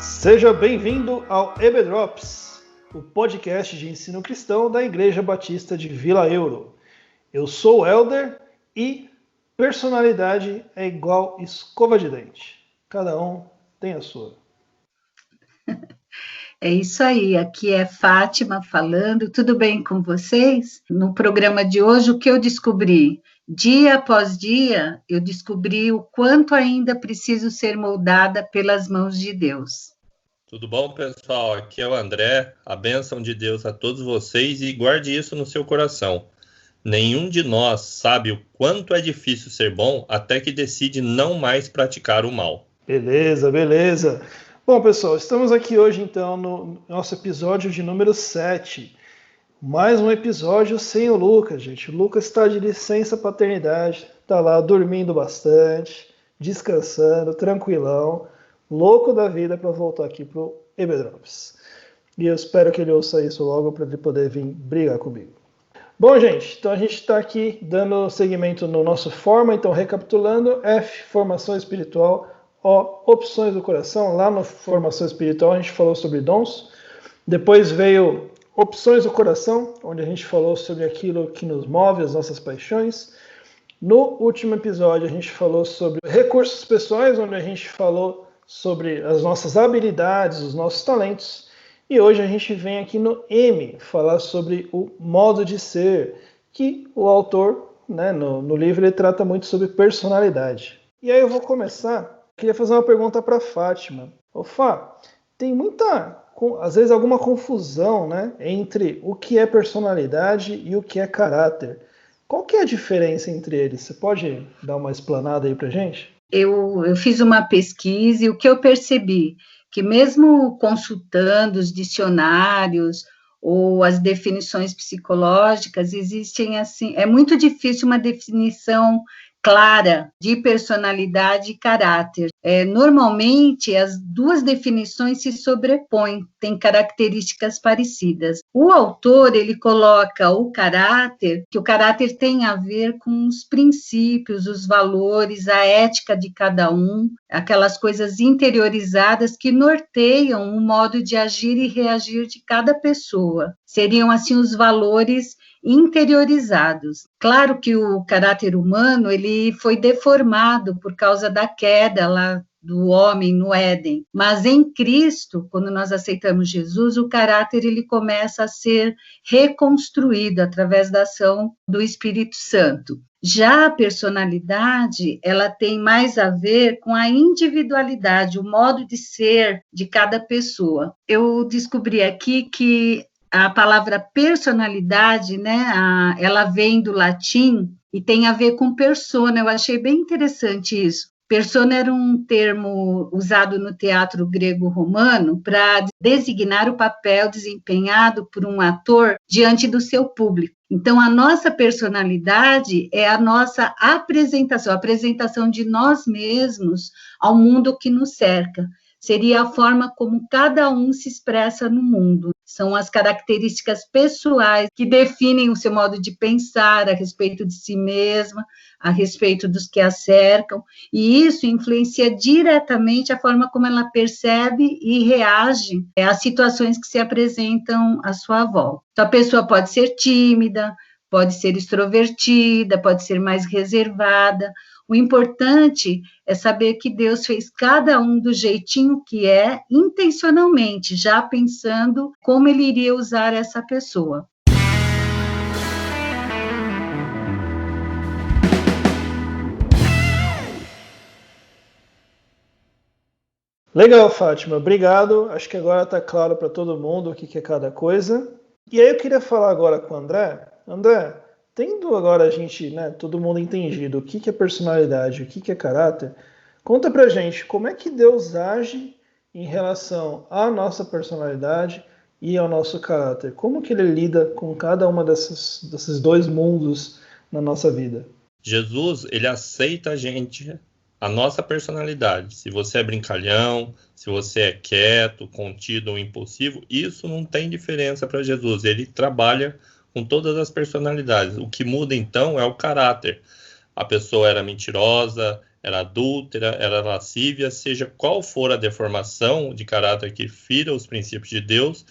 Seja bem-vindo ao EBDrops, o podcast de ensino cristão da Igreja Batista de Vila Euro. Eu sou o Helder e personalidade é igual escova de dente. Cada um tem a sua. É isso aí, aqui é Fátima falando, tudo bem com vocês? No programa de hoje, o que eu descobri? Dia após dia, eu descobri o quanto ainda preciso ser moldada pelas mãos de Deus. Tudo bom, pessoal? Aqui é o André, a bênção de Deus a todos vocês e guarde isso no seu coração. Nenhum de nós sabe o quanto é difícil ser bom até que decide não mais praticar o mal. Beleza. Bom, pessoal, estamos aqui hoje, então, no nosso episódio de número 7. Mais um episódio sem o Lucas, gente. O Lucas está de licença paternidade, está lá dormindo bastante, descansando, tranquilão, louco da vida para voltar aqui para o EBDrops. E eu espero que ele ouça isso logo para ele poder vir brigar comigo. Bom, gente, então a gente está aqui dando seguimento no nosso Forma. Então, recapitulando, F, formação espiritual. O, opções do coração. Lá no Formação Espiritual a gente falou sobre dons. Depois veio opções do coração, onde a gente falou sobre aquilo que nos move, as nossas paixões. No último episódio a gente falou sobre recursos pessoais, onde a gente falou sobre as nossas habilidades, os nossos talentos. E hoje a gente vem aqui no M, falar sobre o modo de ser, que o autor, né, no livro, ele trata muito sobre personalidade. E aí eu vou começar. Queria fazer uma pergunta para a Fátima. Ô Fá, tem às vezes alguma confusão, né, entre o que é personalidade e o que é caráter. Qual que é a diferença entre eles? Você pode dar uma explanada aí pra gente? Eu fiz uma pesquisa e o que eu percebi, que mesmo consultando os dicionários ou as definições psicológicas, existem assim, é muito difícil uma definição clara de personalidade e caráter. Normalmente, as duas definições se sobrepõem, têm características parecidas. O autor, ele coloca que o caráter tem a ver com os princípios, os valores, a ética de cada um, aquelas coisas interiorizadas que norteiam o modo de agir e reagir de cada pessoa. Seriam, assim, os valores interiorizados. Claro que o caráter humano ele foi deformado por causa da queda lá do homem no Éden, mas em Cristo, quando nós aceitamos Jesus, o caráter ele começa a ser reconstruído através da ação do Espírito Santo. Já a personalidade, ela tem mais a ver com a individualidade, o modo de ser de cada pessoa. Eu descobri aqui que a palavra personalidade, né, ela vem do latim e tem a ver com persona. Eu achei bem interessante isso. Persona era um termo usado no teatro grego-romano para designar o papel desempenhado por um ator diante do seu público. Então, a nossa personalidade é a nossa apresentação, a apresentação de nós mesmos ao mundo que nos cerca. Seria a forma como cada um se expressa no mundo. São as características pessoais que definem o seu modo de pensar a respeito de si mesma, a respeito dos que a cercam, e isso influencia diretamente a forma como ela percebe e reage às situações que se apresentam à sua volta. Então, a pessoa pode ser tímida, pode ser extrovertida, pode ser mais reservada. O importante é saber que Deus fez cada um do jeitinho que é, intencionalmente, já pensando como ele iria usar essa pessoa. Legal, Fátima. Obrigado. Acho que agora está claro para todo mundo o que é cada coisa. E aí eu queria falar agora com o André. André, tendo agora a gente, né, todo mundo entendido o que é personalidade, o que é caráter, conta pra gente como é que Deus age em relação à nossa personalidade e ao nosso caráter. Como que ele lida com cada uma desses dois mundos na nossa vida? Jesus, ele aceita a nossa personalidade. Se você é brincalhão, se você é quieto, contido ou impulsivo, isso não tem diferença para Jesus. Ele trabalha com todas as personalidades. O que muda, então, é o caráter. a pessoa era mentirosa, era adúltera, era lascívia, seja qual for a deformação de caráter que fira os princípios de Deus,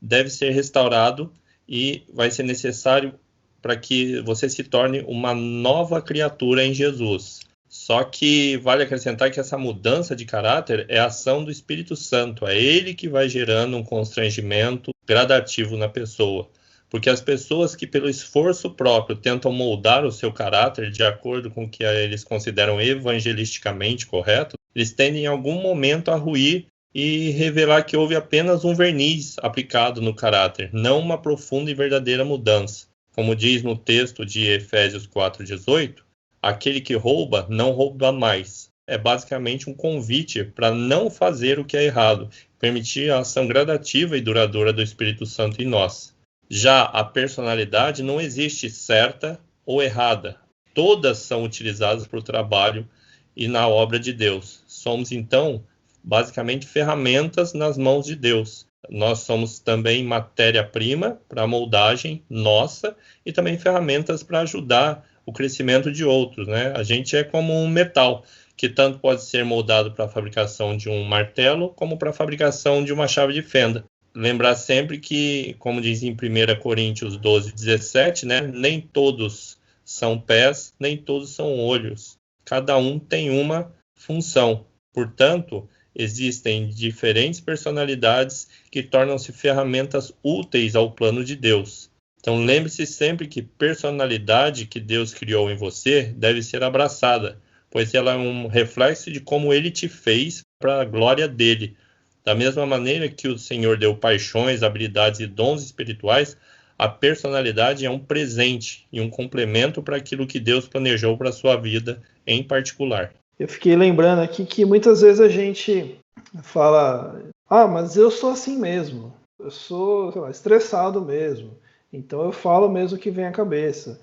deve ser restaurado e vai ser necessário para que você se torne uma nova criatura em Jesus. Só que vale acrescentar que essa mudança de caráter é a ação do Espírito Santo, é ele que vai gerando um constrangimento gradativo na pessoa. Porque as pessoas que pelo esforço próprio tentam moldar o seu caráter de acordo com o que eles consideram evangelisticamente correto, eles tendem em algum momento a ruir e revelar que houve apenas um verniz aplicado no caráter, não uma profunda e verdadeira mudança. Como diz no texto de Efésios 4,18, aquele que rouba, não rouba mais. É basicamente um convite para não fazer o que é errado, permitir a ação gradativa e duradoura do Espírito Santo em nós. Já a personalidade não existe certa ou errada. Todas são utilizadas para o trabalho e na obra de Deus. Somos, então, basicamente ferramentas nas mãos de Deus. Nós somos também matéria-prima para a moldagem nossa e também ferramentas para ajudar o crescimento de outros, né? A gente é como um metal, que tanto pode ser moldado para a fabricação de um martelo, como para a fabricação de uma chave de fenda. Lembrar sempre que, como diz em 1 Coríntios 12:17, né? Nem todos são pés, nem todos são olhos. Cada um tem uma função. Portanto, existem diferentes personalidades que tornam-se ferramentas úteis ao plano de Deus. Então, lembre-se sempre que personalidade que Deus criou em você deve ser abraçada, pois ela é um reflexo de como Ele te fez para a glória dEle. Da mesma maneira que o Senhor deu paixões, habilidades e dons espirituais, a personalidade é um presente e um complemento para aquilo que Deus planejou para a sua vida em particular. Eu fiquei lembrando aqui que muitas vezes a gente fala, mas eu sou assim mesmo, eu sou, sei lá, estressado mesmo, então eu falo mesmo o que vem à cabeça.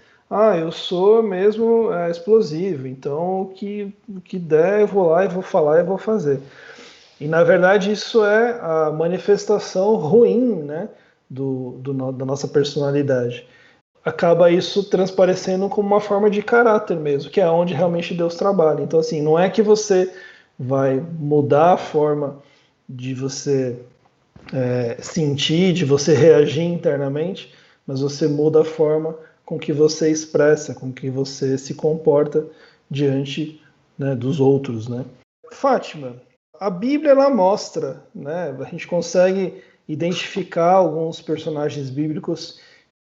Eu sou mesmo explosivo, então o que der eu vou lá e vou falar e vou fazer. E na verdade isso é a manifestação ruim, né, da nossa personalidade. Acaba isso transparecendo como uma forma de caráter mesmo, que é onde realmente Deus trabalha. Então, assim, não é que você vai mudar a forma de você sentir, de você reagir internamente, mas você muda a forma com que você expressa, com que você se comporta diante, né, dos outros, né? Fátima, a Bíblia ela mostra, né, a gente consegue identificar alguns personagens bíblicos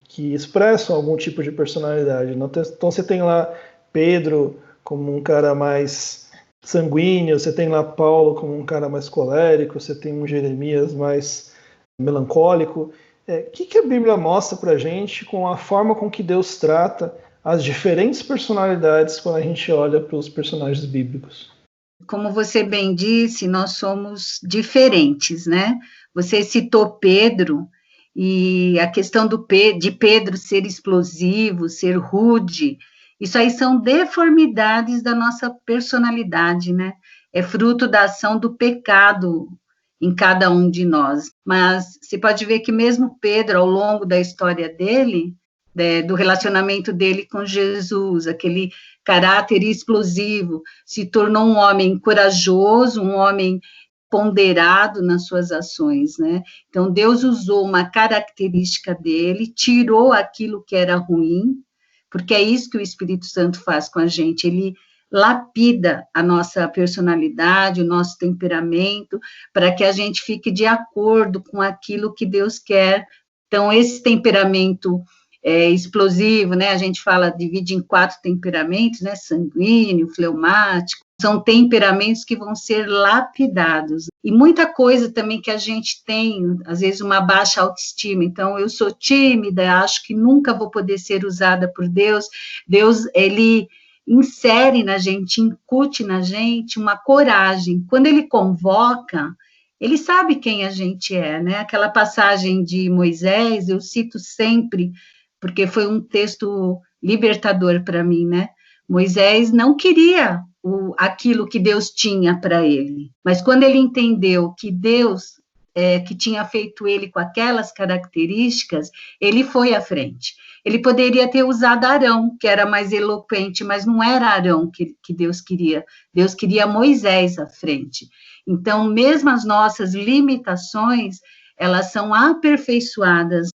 que expressam algum tipo de personalidade. Então você tem lá Pedro como um cara mais sanguíneo, você tem lá Paulo como um cara mais colérico, você tem um Jeremias mais melancólico. O que a Bíblia mostra pra gente com a forma com que Deus trata as diferentes personalidades quando a gente olha para os personagens bíblicos? Como você bem disse, nós somos diferentes, né? Você citou Pedro, e a questão de Pedro ser explosivo, ser rude, isso aí são deformidades da nossa personalidade, né? É fruto da ação do pecado em cada um de nós. Mas você pode ver que mesmo Pedro, ao longo da história dele, do relacionamento dele com Jesus, aquele caráter explosivo, se tornou um homem corajoso, um homem ponderado nas suas ações, né? Então, Deus usou uma característica dele, tirou aquilo que era ruim, porque é isso que o Espírito Santo faz com a gente, ele lapida a nossa personalidade, o nosso temperamento, para que a gente fique de acordo com aquilo que Deus quer. Então, esse temperamento explosivo, né? A gente divide em 4 temperamentos, né? Sanguíneo, fleumático, são temperamentos que vão ser lapidados. E muita coisa também que a gente tem, às vezes, uma baixa autoestima. Então, eu sou tímida, acho que nunca vou poder ser usada por Deus. Deus, ele insere na gente, incute na gente uma coragem. Quando ele convoca, ele sabe quem a gente é, né? Aquela passagem de Moisés, eu cito sempre, porque foi um texto libertador para mim, né? Moisés não queria aquilo que Deus tinha para ele, mas quando ele entendeu que Deus que tinha feito ele com aquelas características, ele foi à frente. Ele poderia ter usado Arão, que era mais eloquente, mas não era Arão que Deus queria. Deus queria Moisés à frente. Então, mesmo as nossas limitações, elas são aperfeiçoadas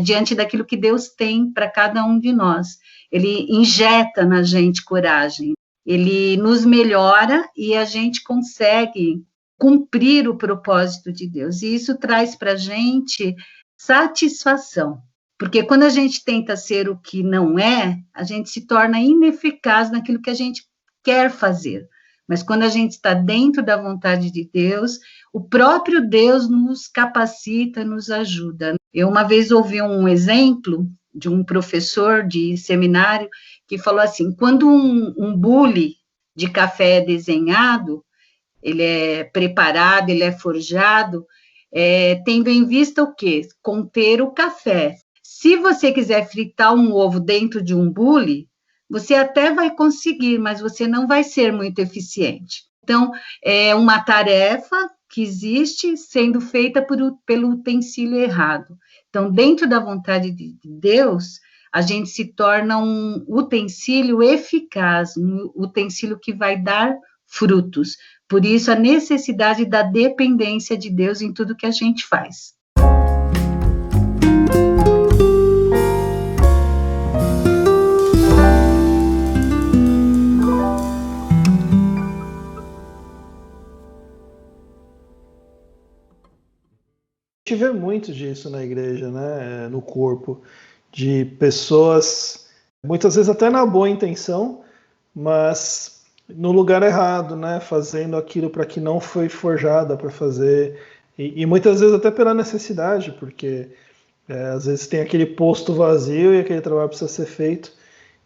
diante daquilo que Deus tem para cada um de nós. Ele injeta na gente coragem, ele nos melhora e a gente consegue cumprir o propósito de Deus. E isso traz para a gente satisfação. Porque quando a gente tenta ser o que não é, a gente se torna ineficaz naquilo que a gente quer fazer. Mas quando a gente está dentro da vontade de Deus, o próprio Deus nos capacita, nos ajuda. Eu uma vez ouvi um exemplo de um professor de seminário que falou assim, quando um bule de café é desenhado, ele é preparado, ele é forjado, tendo em vista o quê? Conter o café. Se você quiser fritar um ovo dentro de um bule, você até vai conseguir, mas você não vai ser muito eficiente. Então, é uma tarefa que existe sendo feita pelo utensílio errado. Então, dentro da vontade de Deus, a gente se torna um utensílio eficaz, um utensílio que vai dar frutos. Por isso, a necessidade da dependência de Deus em tudo que a gente faz. A gente vê muito disso na igreja, né? No corpo, de pessoas, muitas vezes até na boa intenção, mas no lugar errado, né? Fazendo aquilo para que não foi forjada para fazer, e muitas vezes até pela necessidade, porque às vezes tem aquele posto vazio e aquele trabalho precisa ser feito,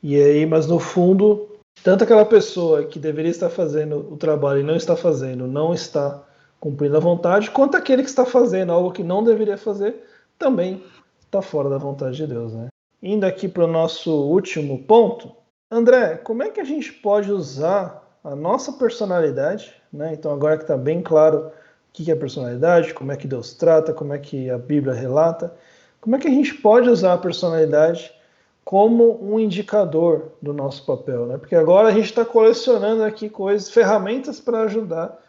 e aí, mas no fundo, tanto aquela pessoa que deveria estar fazendo o trabalho e não está fazendo, não está cumprindo a vontade, quanto aquele que está fazendo algo que não deveria fazer, também está fora da vontade de Deus, né? Indo aqui para o nosso último ponto, André, como é que a gente pode usar a nossa personalidade, né? Então agora que está bem claro o que é personalidade, como é que Deus trata, como é que a Bíblia relata, como é que a gente pode usar a personalidade como um indicador do nosso papel, né? Porque agora a gente está colecionando aqui coisas, ferramentas para ajudar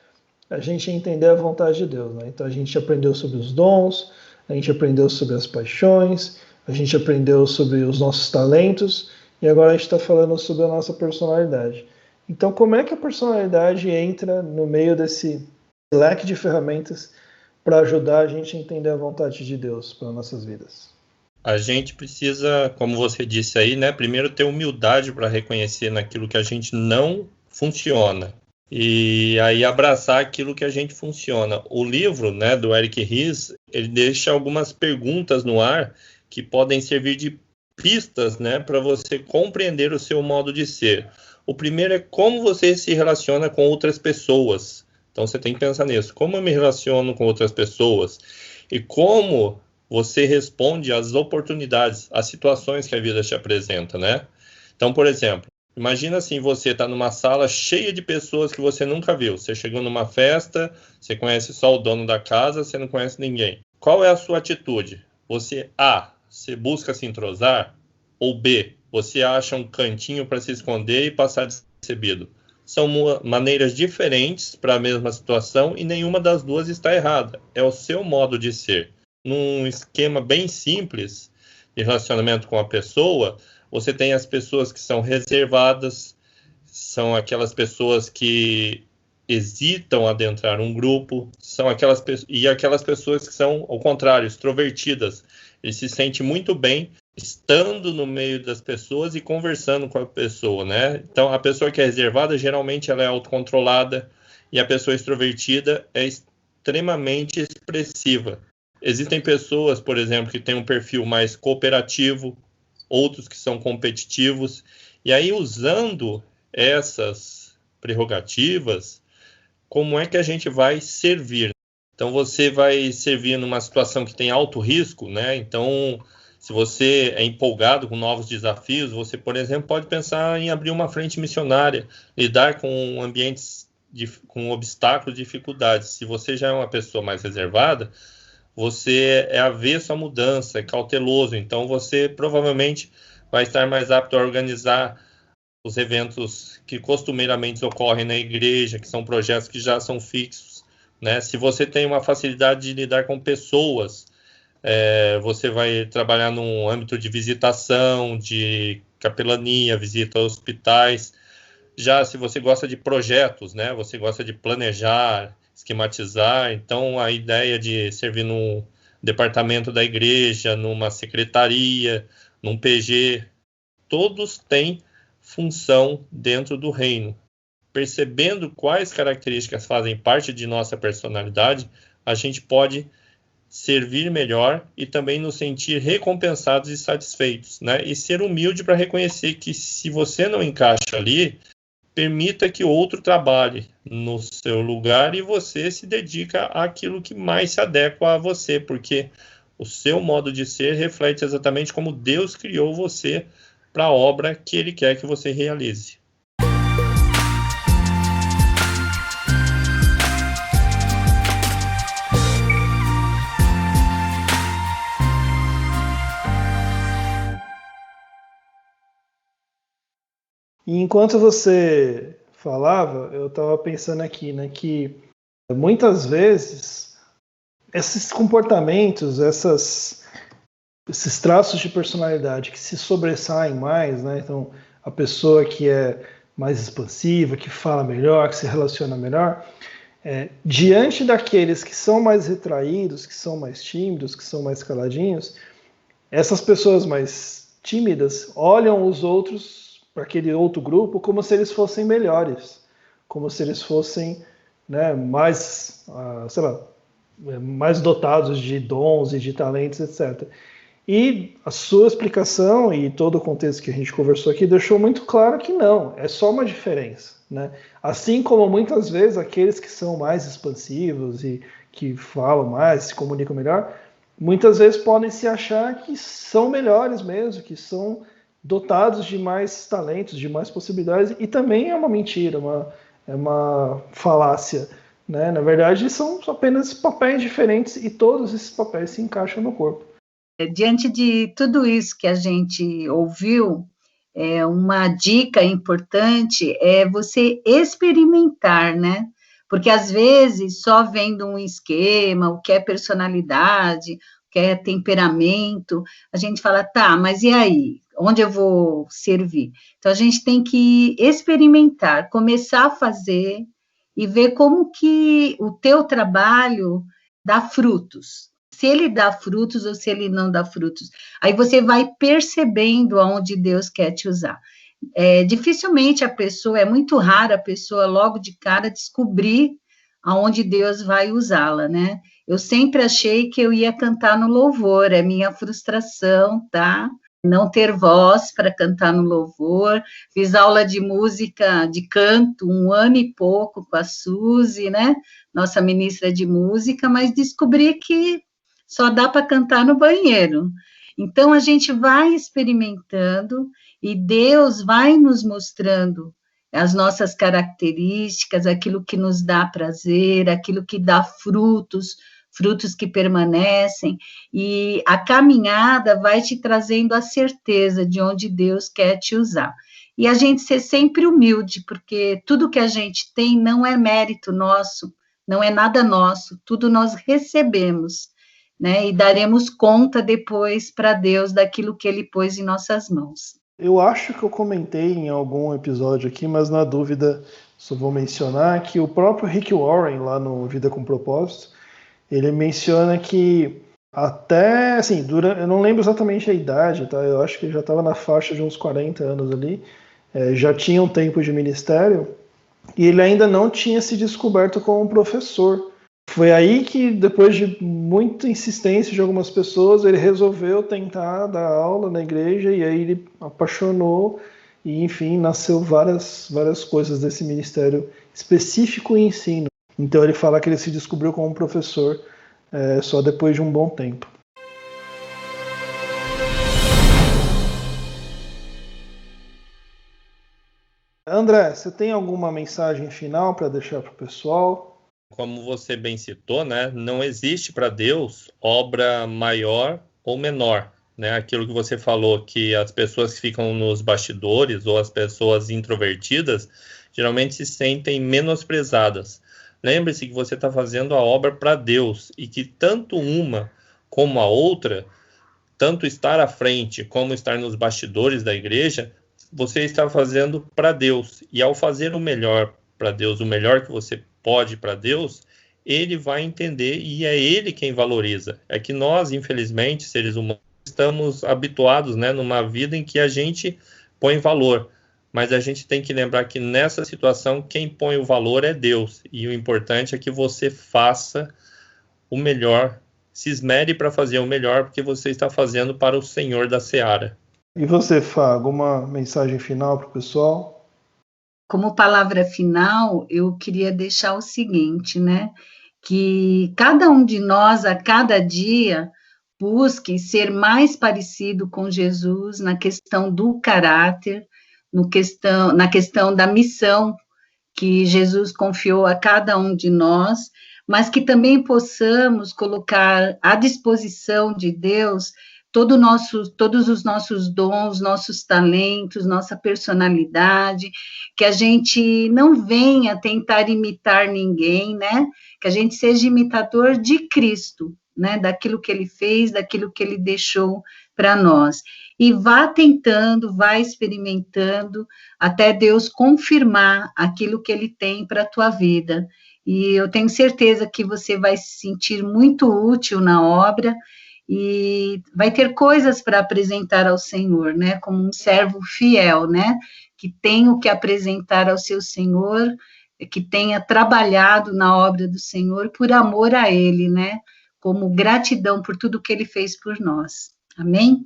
a gente entender a vontade de Deus, né? Então a gente aprendeu sobre os dons, a gente aprendeu sobre as paixões, a gente aprendeu sobre os nossos talentos e agora a gente está falando sobre a nossa personalidade. Então como é que a personalidade entra no meio desse leque de ferramentas para ajudar a gente a entender a vontade de Deus para nossas vidas? A gente precisa, como você disse aí, né, primeiro ter humildade para reconhecer naquilo que a gente não funciona. E aí abraçar aquilo que a gente funciona. O livro, né, do Eric Ries, ele deixa algumas perguntas no ar que podem servir de pistas, né, para você compreender o seu modo de ser. O primeiro é como você se relaciona com outras pessoas. Então você tem que pensar nisso. Como eu me relaciono com outras pessoas? E como você responde às oportunidades, às situações que a vida te apresenta, né? Então, por exemplo, imagina assim, você está numa sala cheia de pessoas que você nunca viu. Você chegou numa festa, você conhece só o dono da casa, você não conhece ninguém. Qual é a sua atitude? Você, A, você busca se entrosar? Ou B, você acha um cantinho para se esconder e passar despercebido? São maneiras diferentes para a mesma situação e nenhuma das duas está errada. É o seu modo de ser. Num esquema bem simples de relacionamento com a pessoa, você tem as pessoas que são reservadas, são aquelas pessoas que hesitam a adentrar um grupo, são aquelas pessoas que são, ao contrário, extrovertidas. Ele se sente muito bem estando no meio das pessoas e conversando com a pessoa, né? Então, a pessoa que é reservada, geralmente ela é autocontrolada, e a pessoa extrovertida é extremamente expressiva. Existem pessoas, por exemplo, que têm um perfil mais cooperativo, outros que são competitivos, e aí usando essas prerrogativas, como é que a gente vai servir? Então você vai servir numa situação que tem alto risco, né? Então, se você é empolgado com novos desafios, você, por exemplo, pode pensar em abrir uma frente missionária, lidar com ambientes com obstáculos, dificuldades. Se você já é uma pessoa mais reservada, você é avesso à mudança, é cauteloso, então você provavelmente vai estar mais apto a organizar os eventos que costumeiramente ocorrem na igreja, que são projetos que já são fixos, né? Se você tem uma facilidade de lidar com pessoas, você vai trabalhar num âmbito de visitação, de capelania, visita a hospitais. Já se você gosta de projetos, né? Você gosta de planejar, esquematizar, então a ideia de servir num departamento da igreja, numa secretaria, num PG, todos têm função dentro do reino. Percebendo quais características fazem parte de nossa personalidade, a gente pode servir melhor e também nos sentir recompensados e satisfeitos, né? E ser humilde para reconhecer que se você não encaixa ali, permita que outro trabalhe no seu lugar e você se dedica àquilo que mais se adequa a você, porque o seu modo de ser reflete exatamente como Deus criou você para a obra que Ele quer que você realize. E enquanto você falava, eu estava pensando aqui, né, que muitas vezes esses comportamentos, esses traços de personalidade que se sobressaem mais, né, então a pessoa que é mais expansiva, que fala melhor, que se relaciona melhor, diante daqueles que são mais retraídos, que são mais tímidos, que são mais caladinhos, essas pessoas mais tímidas olham os outros, para aquele outro grupo, como se eles fossem melhores, como se eles fossem, né, mais, sei lá, mais dotados de dons e de talentos, etc. E a sua explicação e todo o contexto que a gente conversou aqui deixou muito claro que não, é só uma diferença, né? Assim como muitas vezes aqueles que são mais expansivos e que falam mais, se comunicam melhor, muitas vezes podem se achar que são melhores mesmo, que são dotados de mais talentos, de mais possibilidades, e também é uma mentira, é uma falácia, né? Na verdade, são apenas papéis diferentes e todos esses papéis se encaixam no corpo. Diante de tudo isso que a gente ouviu, uma dica importante é você experimentar, né? Porque às vezes, só vendo um esquema, o que é personalidade, o que é temperamento, a gente fala, tá, mas e aí? Onde eu vou servir? Então, a gente tem que experimentar, começar a fazer e ver como que o teu trabalho dá frutos. Se ele dá frutos ou se ele não dá frutos. Aí você vai percebendo aonde Deus quer te usar. Dificilmente é muito rara a pessoa logo de cara descobrir aonde Deus vai usá-la, né? Eu sempre achei que eu ia cantar no louvor, é minha frustração, tá? Não ter voz para cantar no louvor. Fiz aula de música, de canto, 1 ano e pouco com a Suzy, né? Nossa ministra de música, mas descobri que só dá para cantar no banheiro. Então, a gente vai experimentando e Deus vai nos mostrando as nossas características, aquilo que nos dá prazer, aquilo que dá frutos que permanecem, e a caminhada vai te trazendo a certeza de onde Deus quer te usar. E a gente ser sempre humilde, porque tudo que a gente tem não é mérito nosso, não é nada nosso, tudo nós recebemos, né? E daremos conta depois para Deus daquilo que Ele pôs em nossas mãos. Eu acho que eu comentei em algum episódio aqui, mas na dúvida só vou mencionar que o próprio Rick Warren, lá no Vida com Propósito, ele menciona que até, assim, eu não lembro exatamente a idade, tá? Eu acho que ele já estava na faixa de uns 40 anos ali, já tinha um tempo de ministério, e ele ainda não tinha se descoberto como professor. Foi aí que, depois de muita insistência de algumas pessoas, ele resolveu tentar dar aula na igreja, e aí ele apaixonou, e enfim, nasceu várias coisas desse ministério específico em ensino. Então ele fala que ele se descobriu como professor só depois de um bom tempo. André, você tem alguma mensagem final para deixar para o pessoal? Como você bem citou, né, não existe para Deus obra maior ou menor, né? Aquilo que você falou, que as pessoas que ficam nos bastidores ou as pessoas introvertidas geralmente se sentem menosprezadas. Lembre-se que você está fazendo a obra para Deus e que tanto uma como a outra, tanto estar à frente como estar nos bastidores da igreja, você está fazendo para Deus. E ao fazer o melhor para Deus, o melhor que você pode para Deus, ele vai entender e é ele quem valoriza. É que nós, infelizmente, seres humanos, estamos habituados, né, numa vida em que a gente põe valor. Mas a gente tem que lembrar que nessa situação, quem põe o valor é Deus. E o importante é que você faça o melhor, se esmere para fazer o melhor, porque você está fazendo para o Senhor da Seara. E você, Fá, alguma mensagem final para o pessoal? Como palavra final, eu queria deixar o seguinte, né? Que cada um de nós, a cada dia, busque ser mais parecido com Jesus na questão do caráter, na questão da missão que Jesus confiou a cada um de nós, mas que também possamos colocar à disposição de Deus todos os nossos dons, nossos talentos, nossa personalidade, que a gente não venha tentar imitar ninguém, né? Que a gente seja imitador de Cristo, né? Daquilo que ele fez, daquilo que ele deixou para nós. E vá tentando, vá experimentando, até Deus confirmar aquilo que ele tem para a tua vida. E eu tenho certeza que você vai se sentir muito útil na obra e vai ter coisas para apresentar ao Senhor, né? Como um servo fiel, né? Que tem o que apresentar ao seu Senhor, que tenha trabalhado na obra do Senhor por amor a Ele, né? Como gratidão por tudo que Ele fez por nós. Amém?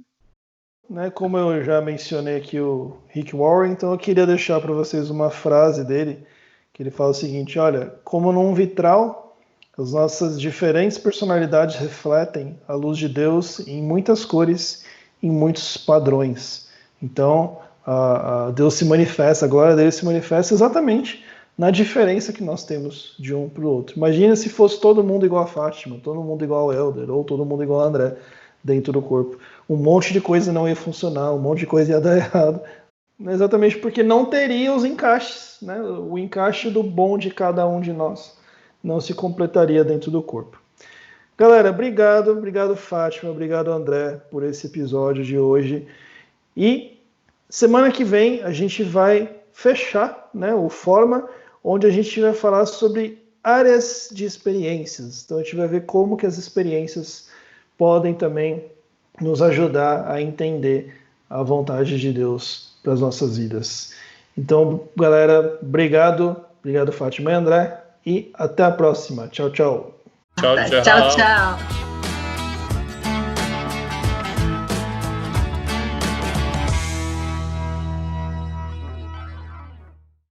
Como eu já mencionei aqui o Rick Warren, então eu queria deixar para vocês uma frase dele, que ele fala o seguinte: olha, como num vitral, as nossas diferentes personalidades refletem a luz de Deus em muitas cores, em muitos padrões. Então, Deus se manifesta, a glória dele se manifesta exatamente na diferença que nós temos de um para o outro. Imagina se fosse todo mundo igual a Fátima, todo mundo igual ao Helder, ou todo mundo igual a André dentro do corpo. Um monte de coisa não ia funcionar, um monte de coisa ia dar errado. Exatamente porque não teria os encaixes, né? O encaixe do bom de cada um de nós não se completaria dentro do corpo. Galera, obrigado Fátima, obrigado André por esse episódio de hoje. E semana que vem a gente vai fechar, né, o Forma, onde a gente vai falar sobre áreas de experiências. Então a gente vai ver como que as experiências podem também nos ajudar a entender a vontade de Deus para as nossas vidas. Então, galera, obrigado Fátima e André, e até a próxima. Tchau, tchau. Tchau, tchau. Tchau, tchau.